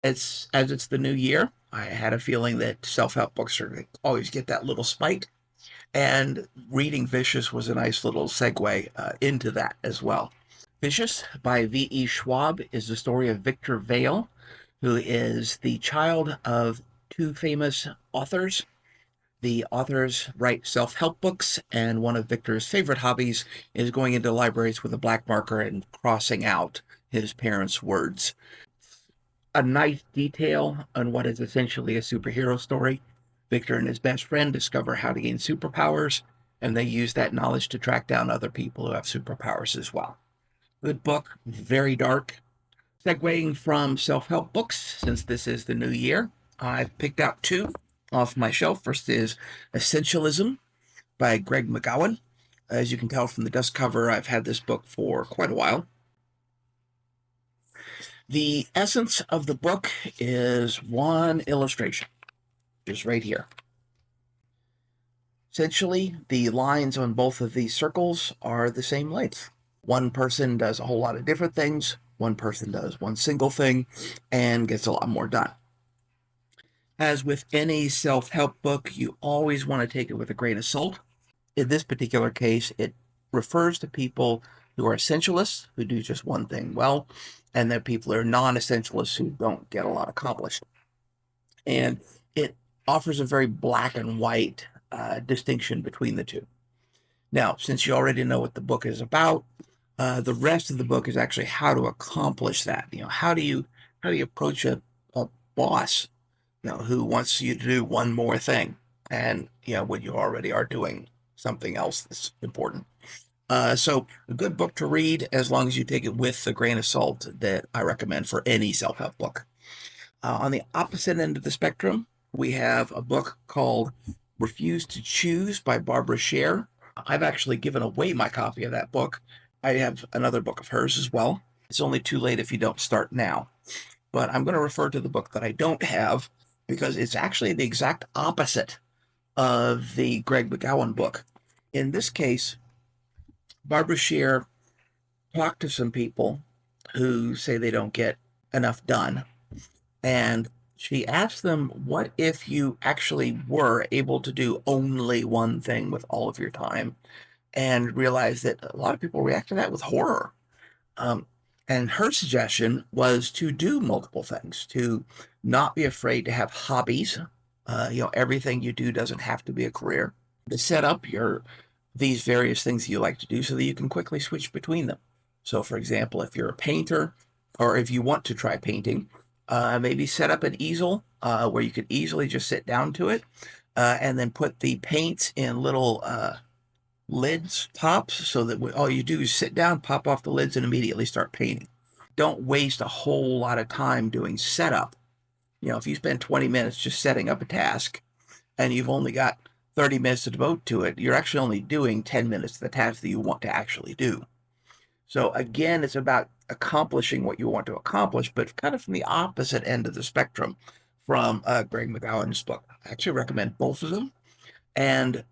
It's the new year. I had a feeling that self-help books are always get that little spike, and reading Vicious was a nice little segue into that as well. Vicious by V.E. Schwab is the story of Victor Vale, who is the child of two famous authors. The authors write self help books, and one of Victor's favorite hobbies is going into libraries with a black marker and crossing out his parents' words. A nice detail on what is essentially a superhero story. Victor and his best friend discover how to gain superpowers, and they use that knowledge to track down other people who have superpowers as well. Good book, very dark. Segueing from self help books, since this is the new year, I've picked out two off my shelf. First is Essentialism by Greg McGowan. As you can tell from the dust cover, I've had this book for quite a while. The essence of the book is one illustration, just right here. Essentially, the lines on both of these circles are the same length. One person does a whole lot of different things, one person does one single thing, and gets a lot more done. As with any self help book, you always want to take it with a grain of salt. In this particular case, it refers to people who are essentialists, who do just one thing well, and then people who are non essentialists who don't get a lot accomplished. And it offers a very black and white distinction between the two. Now, since you already know what the book is about, the rest of the book is actually how to accomplish that. How do you approach a boss, who wants you to do one more thing, and when you already are doing something else that's important. So a good book to read as long as you take it with the grain of salt that I recommend for any self-help book. On the opposite end of the spectrum, we have a book called Refuse to Choose by Barbara Sher. I've actually given away my copy of that book. I have another book of hers as well. It's only too late if you don't start now. But I'm going to refer to the book that I don't have because it's actually the exact opposite of the Greg McGowan book. In this case, Barbara Sher talked to some people who say they don't get enough done. And she asked them, what if you actually were able to do only one thing with all of your time? And realized that a lot of people react to that with horror. Um, and her suggestion was to do multiple things, to not be afraid to have hobbies. Everything you do doesn't have to be a career. To set up these various things that you like to do so that you can quickly switch between them. So, for example, if you're a painter, or if you want to try painting, maybe set up an easel where you could easily just sit down to it, and then put the paints in little lids, tops, so that all you do is sit down, pop off the lids, and immediately start painting. Don't waste a whole lot of time doing setup. If you spend 20 minutes just setting up a task and you've only got 30 minutes to devote to it, you're actually only doing 10 minutes of the task that you want to actually do. So again, it's about accomplishing what you want to accomplish, but kind of from the opposite end of the spectrum from Greg McGowan's book. I actually recommend both of them. And